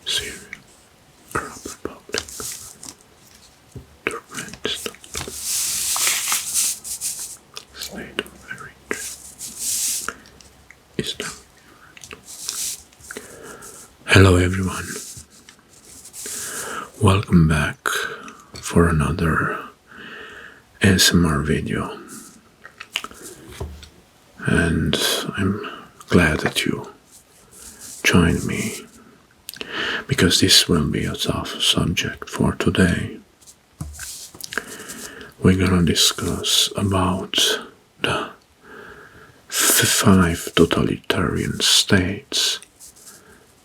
Syria, Arab Republic, Turkmenistan, State of Eritrea, Islam. Hello everyone, welcome back for another ASMR video, and I'm glad that you joined me, because this will be a tough subject for today. We're gonna discuss about the 5 totalitarian states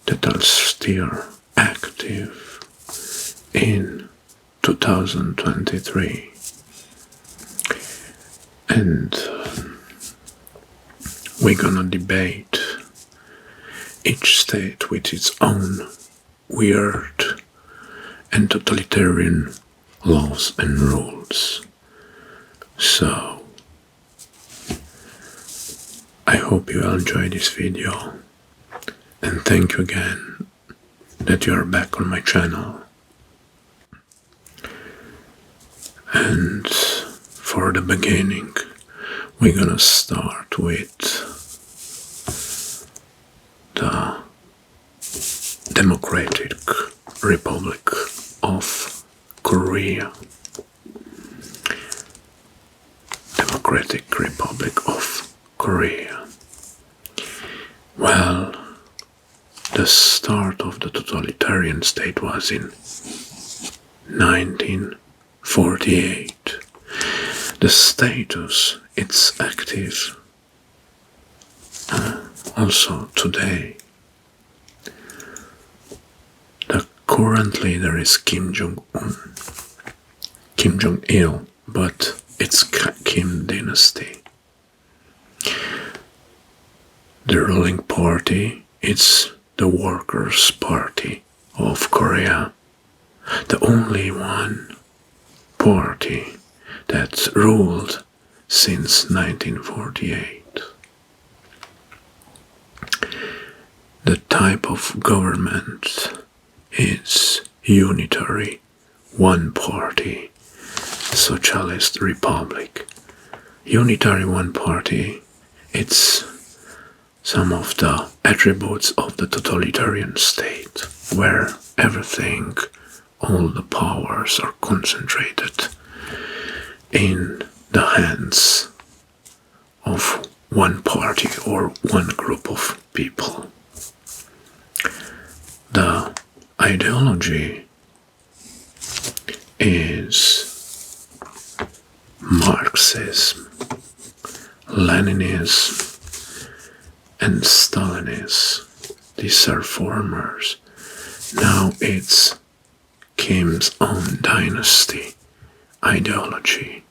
that are still active in 2023. And we're gonna debate each state with its own weird and totalitarian laws and rules. So, I hope you will enjoy this video, and thank you again that you are back on my channel. And for the beginning, we're gonna start with the Democratic Republic of Korea. Democratic Republic of Korea. Well, the start of the totalitarian state was in 1948. The status, it's active also today. The current leader is Kim Jong-il, but it's Kim dynasty. The ruling party is the Workers' Party of Korea, the only one party that ruled since 1948. The type of government is unitary, one-party, socialist republic. Unitary one-party, it's some of the attributes of the totalitarian state, where everything, all the powers are concentrated in the hands of one party or one group of people. The ideology is Marxism, Leninism, and Stalinism. These are formers. Now it's Kim's own dynasty ideology.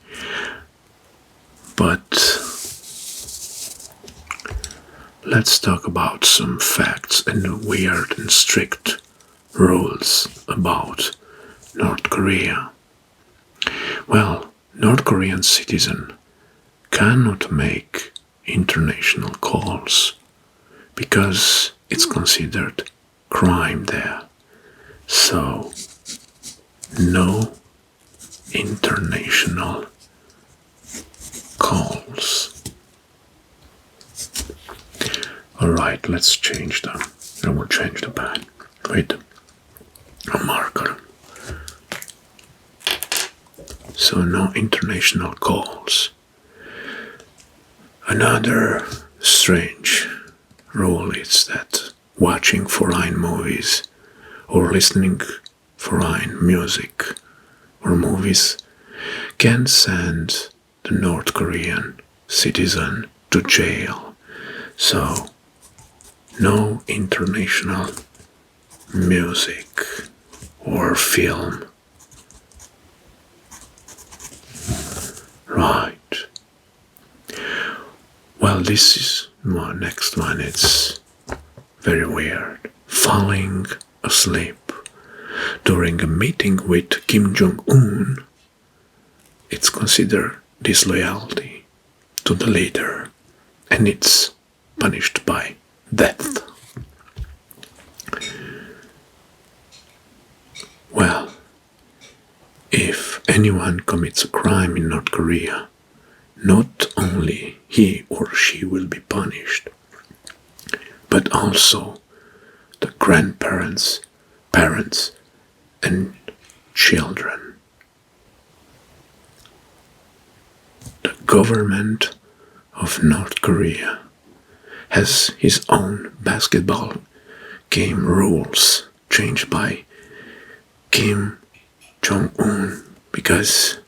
But let's talk about some facts and the weird and strict rules about North Korea. Well, North Korean citizens cannot make international calls because it's considered crime there. So, no international calls. Alright, let's change them. I will change the pen with a marker. So no international calls. Another strange rule is that watching foreign movies or listening foreign music or movies can send the North Korean citizen to jail. So no international music or film. Right. Well, this is my next one. It's very weird. Falling asleep during a meeting with Kim Jong-un. It's considered disloyalty to the leader, and it's punished by death. Well, if anyone commits a crime in North Korea, not only he or she will be punished, but also the grandparents, parents, and children. The government of North Korea has his own basketball game rules changed by Kim Jong-un because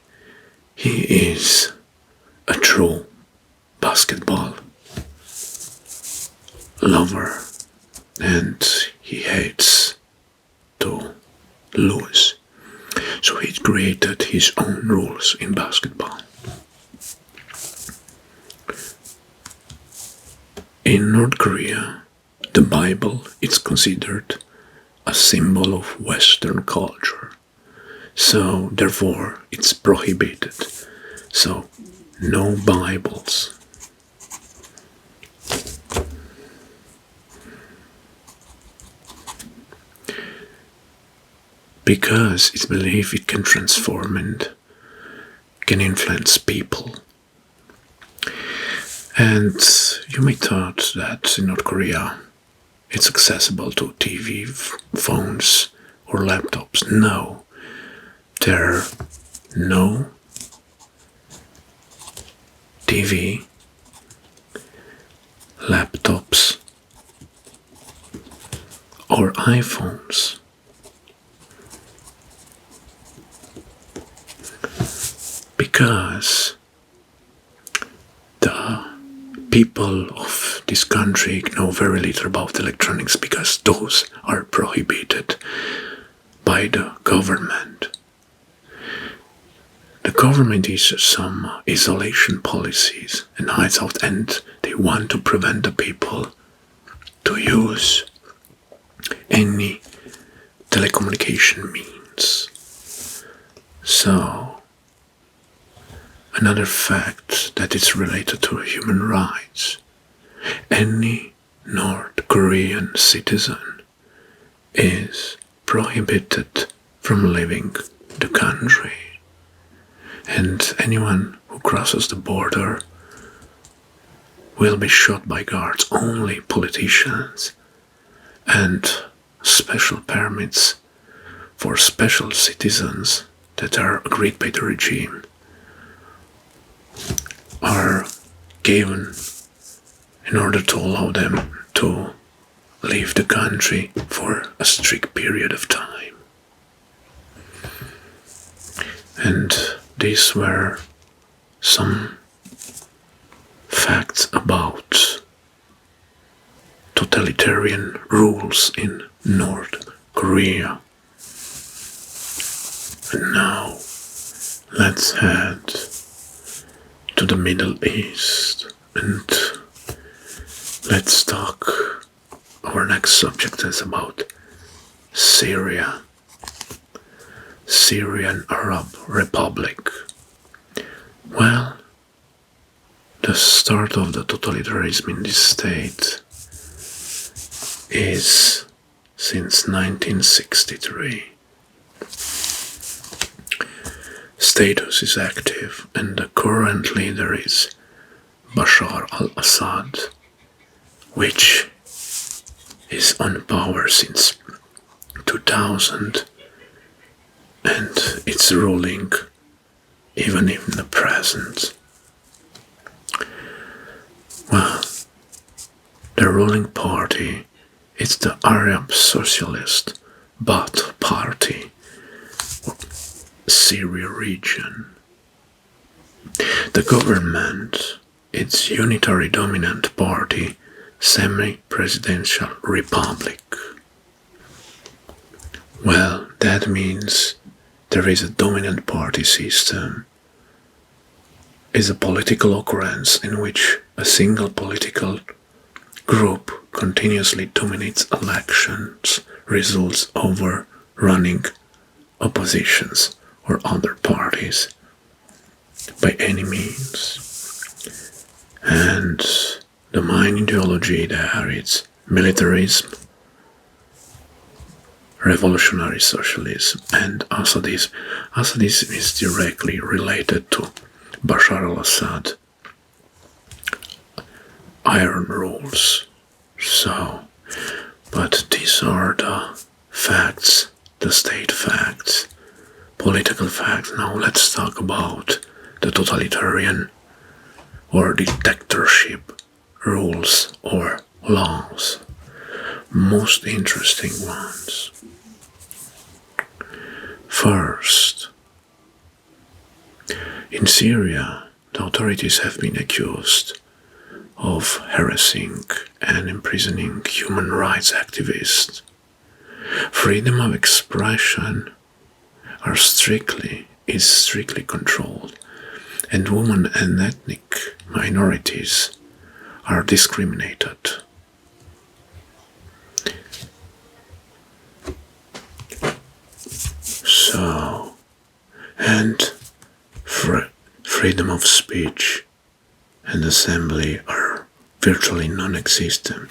he is a true basketball lover and he hates to lose. So he created his own rules in basketball. In North Korea, the Bible is considered a symbol of Western culture. So therefore it's prohibited. So no Bibles. Because it's believed it can transform and can influence people. And you may thought that in North Korea it's accessible to TV, phones or laptops. No, there are no TV, laptops or iPhones. Because the people of this country know very little about electronics because those are prohibited by the government. The government is some isolation policies and hides out, and they want to prevent the people to use any telecommunication means. So, another fact that is related to human rights. Any North Korean citizen is prohibited from leaving the country. And anyone who crosses the border will be shot by guards. Only politicians and special permits for special citizens that are agreed by the regime are given in order to allow them to leave the country for a strict period of time. And these were some facts about totalitarian rules in North Korea. And now let's head to the Middle East and let's talk. Our next subject is about Syria, Syrian Arab Republic. Well, the start of the totalitarianism in this state is since 1963. Status is active, and the current leader is Bashar al-Assad, which is on power since 2000, and it's ruling even in the present. Well, the ruling party is the Arab Socialist Baath Party, Syria region. The government, its unitary dominant party, semi-presidential republic. Well, that means there is a dominant party system, is a political occurrence in which a single political group continuously dominates elections results over running oppositions or other parties by any means. And the main ideology there is militarism, revolutionary socialism, and Assadism. Assadism is directly related to Bashar al-Assad iron rules. But these are the facts, the state facts, political facts. Now let's talk about the totalitarian or dictatorship rules or laws. Most interesting ones. First, in Syria, the authorities have been accused of harassing and imprisoning human rights activists. Freedom of expression is strictly controlled, and women and ethnic minorities are discriminated. And freedom of speech and assembly are virtually non-existent.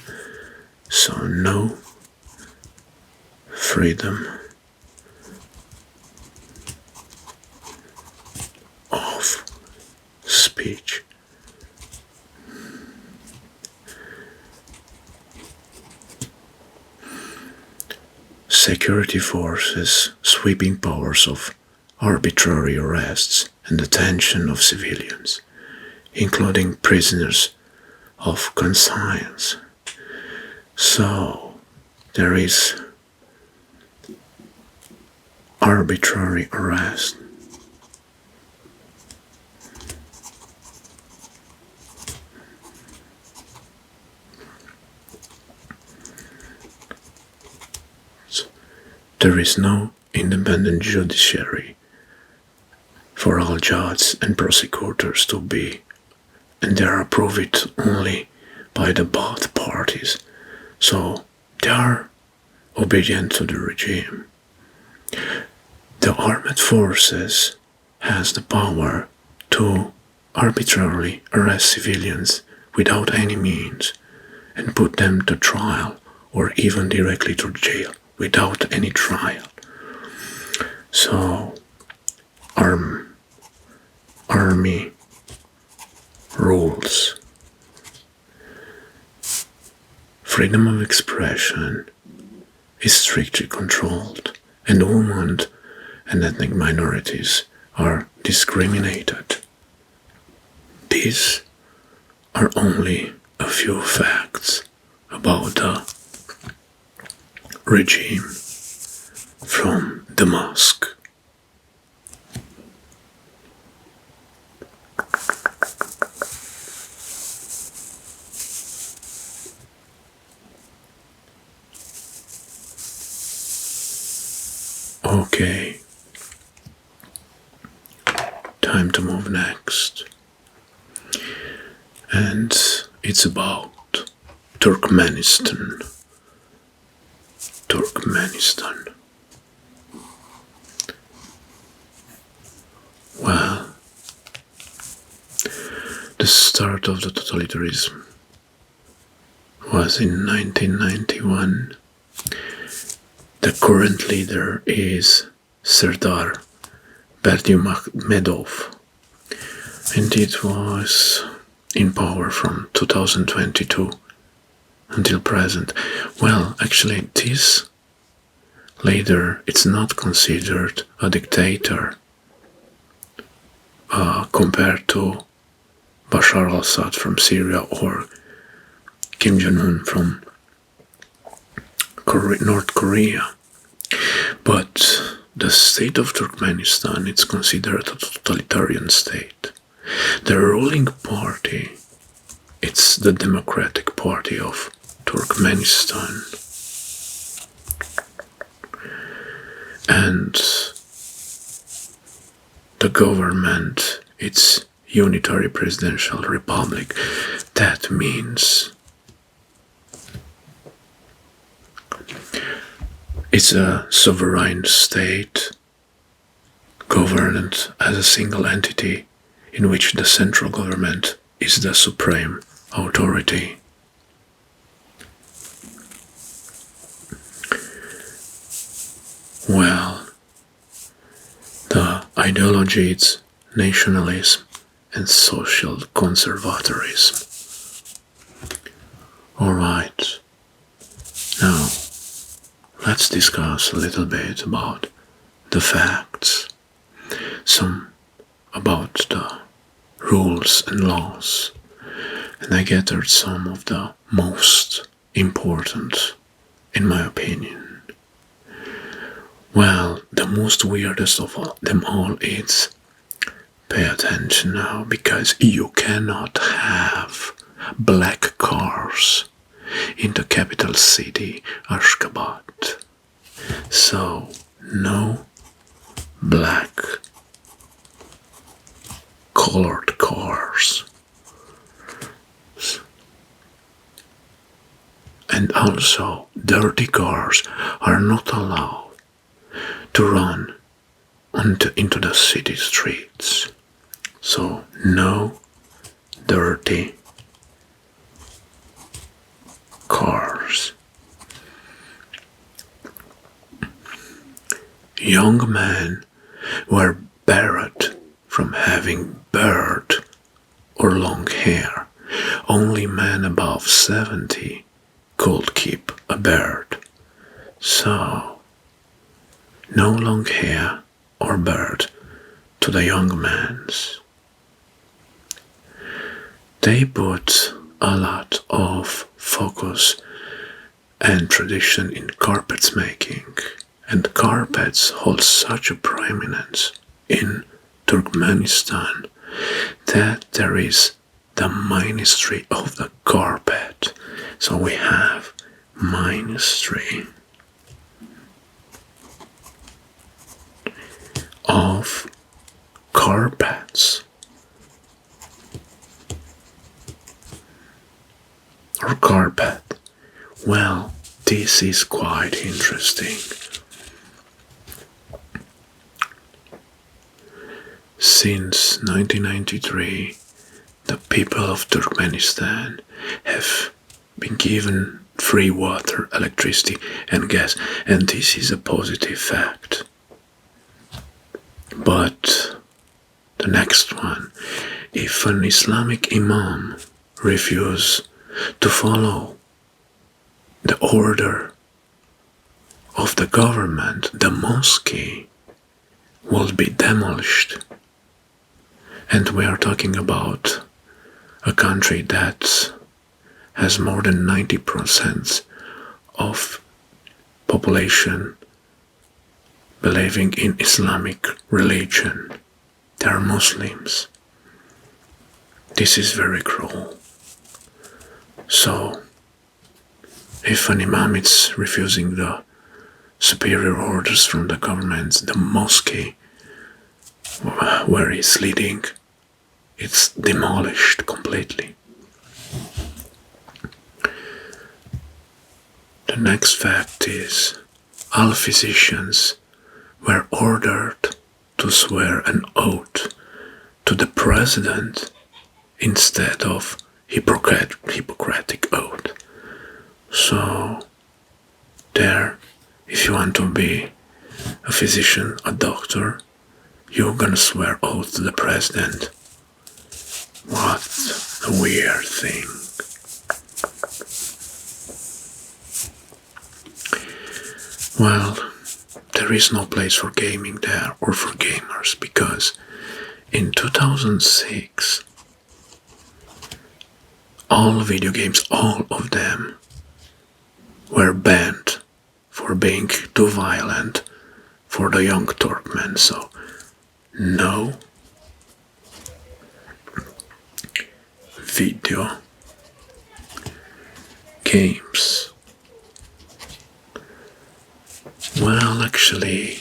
So no freedom of speech. Security forces sweeping powers of arbitrary arrests and detention of civilians, including prisoners of conscience. So there is arbitrary arrest. There is no independent judiciary for all judges and prosecutors to be, and they are approved only by the both parties, so they are obedient to the regime. The armed forces has the power to arbitrarily arrest civilians without any means and put them to trial or even directly to jail without any trial. So army rules. Freedom of expression is strictly controlled, and women and ethnic minorities are discriminated. These are only a few facts about the regime from the mosque. Okay, time to move next. And it's about Turkmenistan. Well, the start of the totalitarianism was in 1991. The current leader is Serdar Berdimuhamedov, and it was in power from 2022 until present. Well, actually, this leader is not considered a dictator compared to Bashar al-Assad from Syria or Kim Jong-un from North Korea. But the state of Turkmenistan is considered a totalitarian state. The ruling party it's the Democratic Party of Turkmenistan. And the government, it's unitary presidential republic. That means it's a sovereign state governed as a single entity in which the central government is the supreme authority. Well, the ideology is nationalism and social conservatism. Alright, now let's discuss a little bit about the facts, some about the rules and laws, and I gathered some of the most important, in my opinion. Well, the most weirdest of them all is, pay attention now, because you cannot have black cars in the capital city, Ashgabat. So, no black colored cars. And also, dirty cars are not allowed to run into the city streets. So, no dirty cars. Young men were barred from having beard or long hair. Only men above 70 could keep a beard. So, no long hair or beard to the young men's. They put a lot of focus and tradition in carpets making, and carpets hold such a preeminence in Turkmenistan that there is the Ministry of the Carpet. So we have Ministry of Carpets or carpet. Well, this is quite interesting. Since 1993, the people of Turkmenistan have been given free water, electricity and gas, and this is a positive fact. But the next one, if an Islamic imam refuses to follow the order of the government, the mosque will be demolished. And we are talking about a country that has more than 90% of population believing in Islamic religion. They are Muslims. This is very cruel. So, if an imam is refusing the superior orders from the government, the mosque where he's leading, it's demolished completely. The next fact is all physicians were ordered to swear an oath to the president instead of Hippocratic oath. So there, if you want to be a physician, a doctor, you're gonna swear oath to the president. What a weird thing. Well, there is no place for gaming there or for gamers, because in 2006 all video games, all of them, were banned for being too violent for the young Turkmen. So no video games. Well, actually,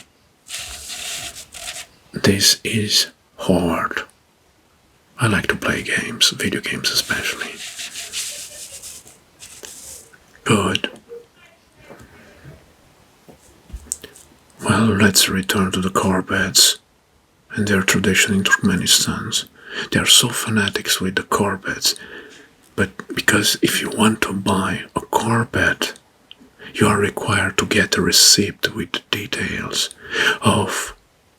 this is hard. I like to play games, video games especially. Good. Well, let's return to the carpets and their tradition in Turkmenistan. They are so fanatics with the carpets, but because if you want to buy a carpet, you are required to get a receipt with details of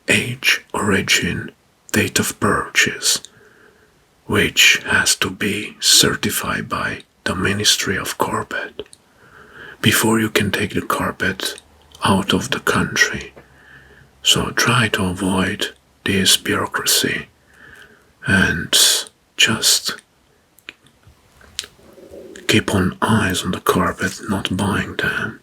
age, origin, date of purchase, which has to be certified by the Ministry of Carpet before you can take the carpet out of the country. So try to avoid this bureaucracy and just keep on eyes on the carpet, not buying them.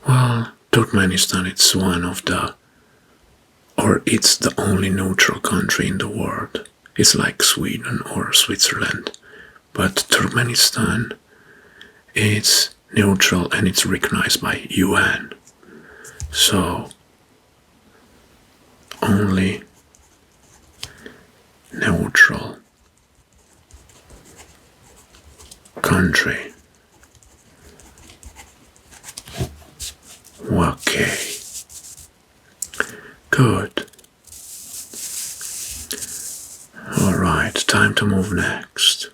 Well, Turkmenistan it's one of the, or it's the only neutral country in the world. It's like Sweden or Switzerland, but Turkmenistan it's neutral and it's recognized by UN. So only neutral country. Okay. Good. Alright, time to move next.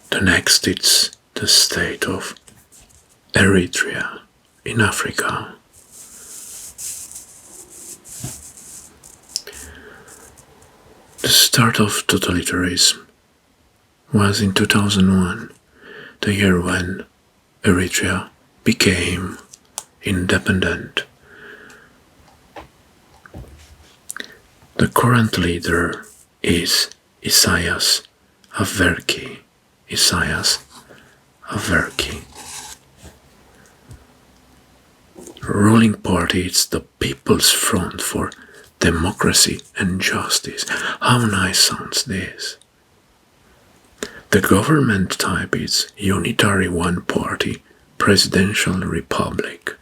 The next it's the state of Eritrea in Africa. The start of totalitarianism was in 2001, the year when Eritrea became independent. The current leader is Isaias Afwerki. Ruling party is the People's Front for Democracy and Justice. How nice sounds this. The government type is unitary one-party presidential republic.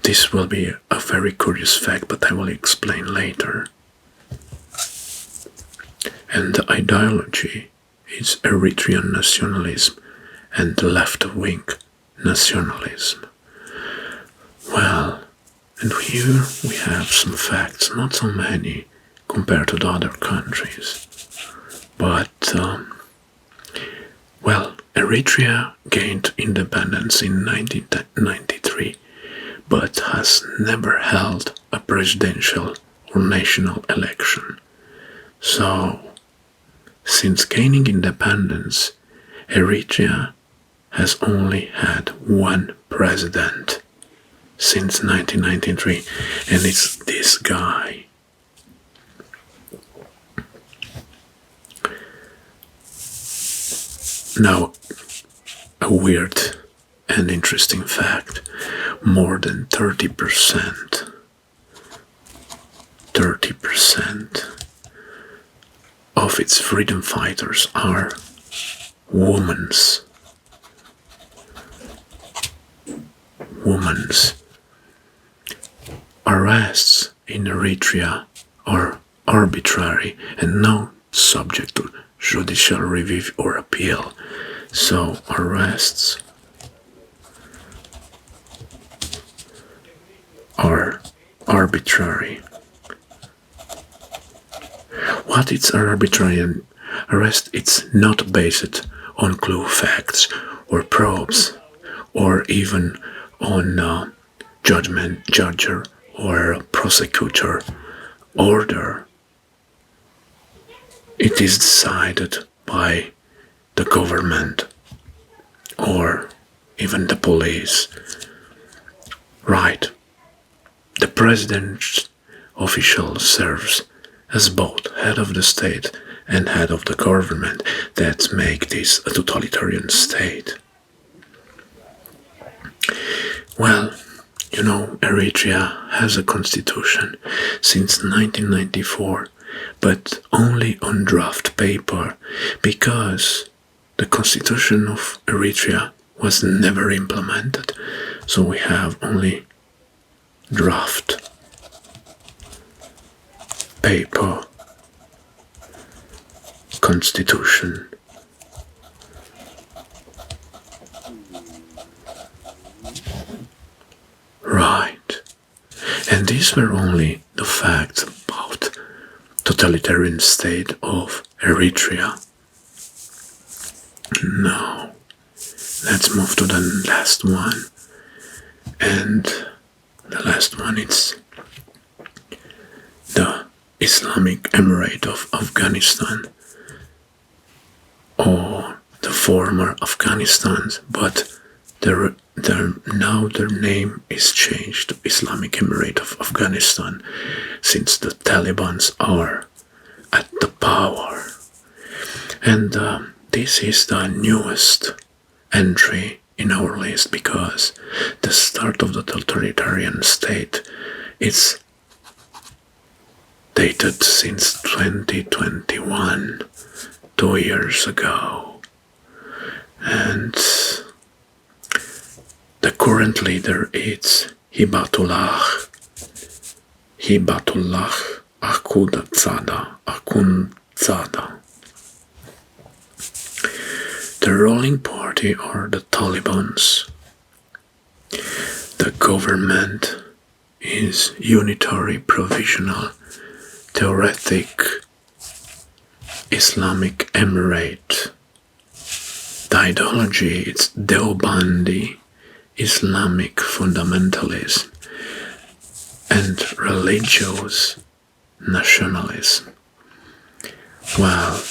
This will be a very curious fact, but I will explain later. And the ideology is Eritrean nationalism and left-wing nationalism. Well, and here we have some facts, not so many compared to the other countries. But, well, Eritrea gained independence in 1993, but has never held a presidential or national election. So, since gaining independence, Eritrea has only had one president since 1993, and it's this guy. Now, a weird and interesting fact, more than 30% of its freedom fighters are women's. Arrests in Eritrea are arbitrary and not subject to judicial review or appeal. So arrests are arbitrary. What is arbitrary arrest? It's not based on clue facts or probes or even on judge or prosecutor order. It is decided by the government or even the police. Right. The president's official serves as both head of the state and head of the government that make this a totalitarian state. Well, Eritrea has a constitution since 1994, but only on draft paper, because the constitution of Eritrea was never implemented. So we have only draft paper constitution. Right. And these were only the facts about totalitarian state of Eritrea. Now, let's move to the last one. And the last one is the Islamic Emirate of Afghanistan, or the former Afghanistan, but now their name is changed to Islamic Emirate of Afghanistan since the Taliban are at the power. And this is the newest entry in our list, because the start of the totalitarian state is dated since 2021, 2 years ago. And the current leader is Hibatullah Akhundzada. The ruling party are the Taliban. The government is unitary provisional theoretic Islamic Emirate. The ideology is Deobandi Islamic fundamentalism and religious nationalism. Well,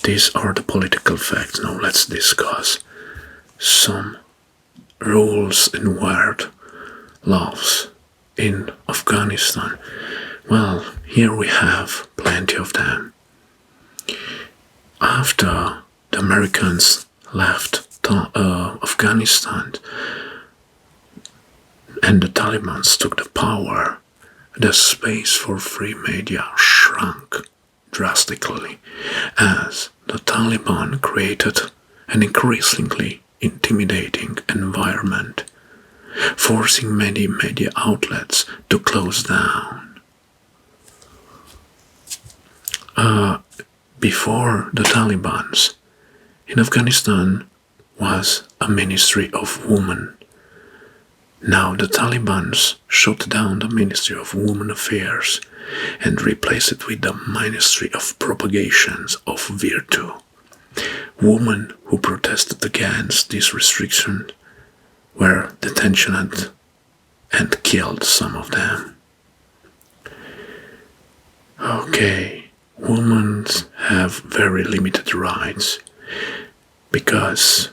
these are the political facts. Now let's discuss some rules and weird laws in Afghanistan. Well, here we have plenty of them. After the Americans left Afghanistan and the Taliban took the power, the space for free media shrunk drastically, as the Taliban created an increasingly intimidating environment, forcing many media outlets to close down. Before the Taliban, in Afghanistan was a Ministry of Women. Now the Taliban shut down the Ministry of Women Affairs and replaced it with the Ministry of Propagations of Virtue. Women who protested against this restriction were detained and killed, some of them. Okay, women have very limited rights because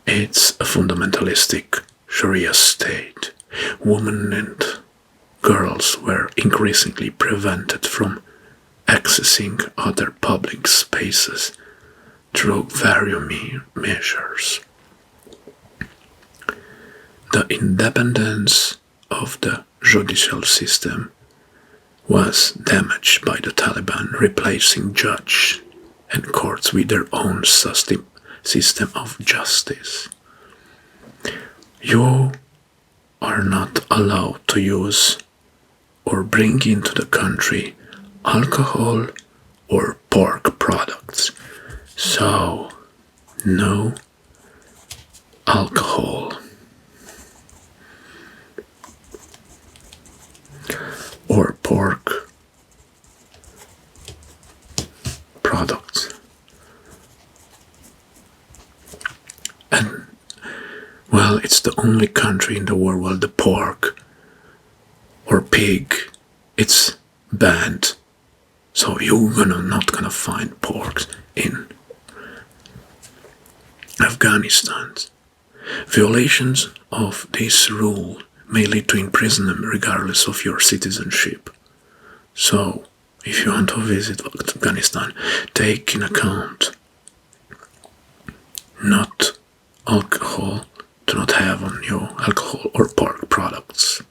it's a fundamentalistic Sharia state. Women and girls were increasingly prevented from accessing other public spaces through various measures. The independence of the judicial system was damaged by the Taliban replacing judges and courts with their own system of justice. You are not allowed to use or bring into the country alcohol or pork products. So, no alcohol or pork products. And, well, it's the only country in the world where the pork or pig, it's banned. So you're not gonna find pork in Afghanistan. Violations of this rule may lead to imprisonment regardless of your citizenship. So, if you want to visit Afghanistan, take in account not alcohol to not have on you alcohol or pork products.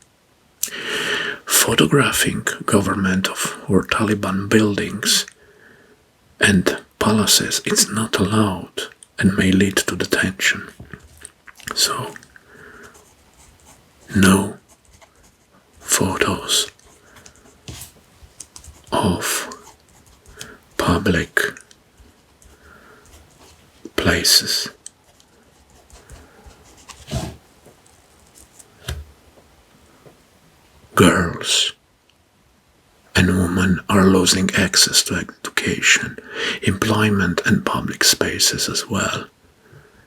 Photographing government or Taliban buildings and palaces is not allowed and may lead to detention. So, no photos of public places. Girls and women are losing access to education, employment and public spaces as well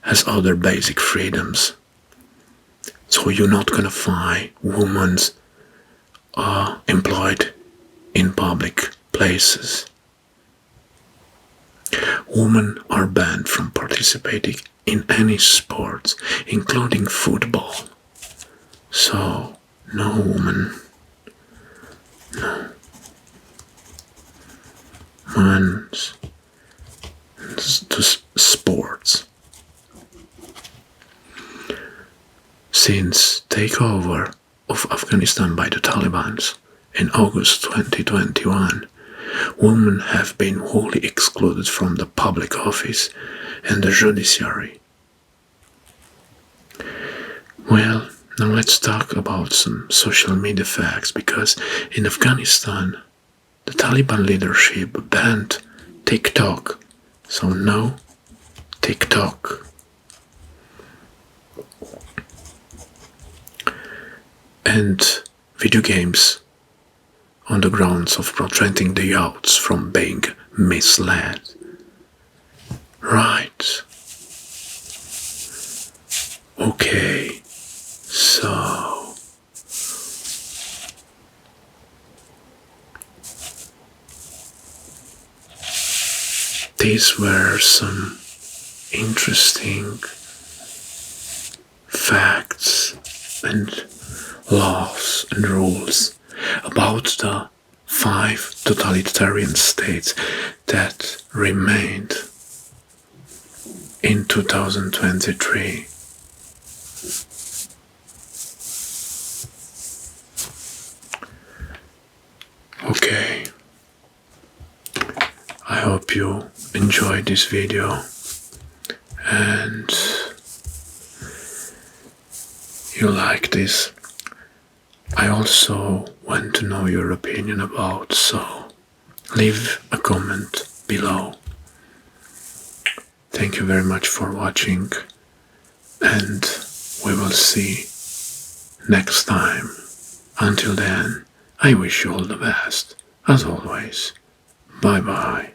as other basic freedoms. So you're not gonna find women employed in public places. Women are banned from participating in any sports, including football. So, no woman, no men's to sports. Since takeover of Afghanistan by the Taliban in August 2021, women have been wholly excluded from the public office and the judiciary. Well, now let's talk about some social media facts, because in Afghanistan, the Taliban leadership banned TikTok. So no TikTok. And video games on the grounds of preventing the youths from being misled. Right. Okay. So these were some interesting facts and laws and rules about the 5 totalitarian states that remained in 2023. Okay, I hope you enjoyed this video and you like this. I also want to know your opinion about, so leave a comment below. Thank you very much for watching, and we will see next time. Until then, I wish you all the best, as always. Bye bye.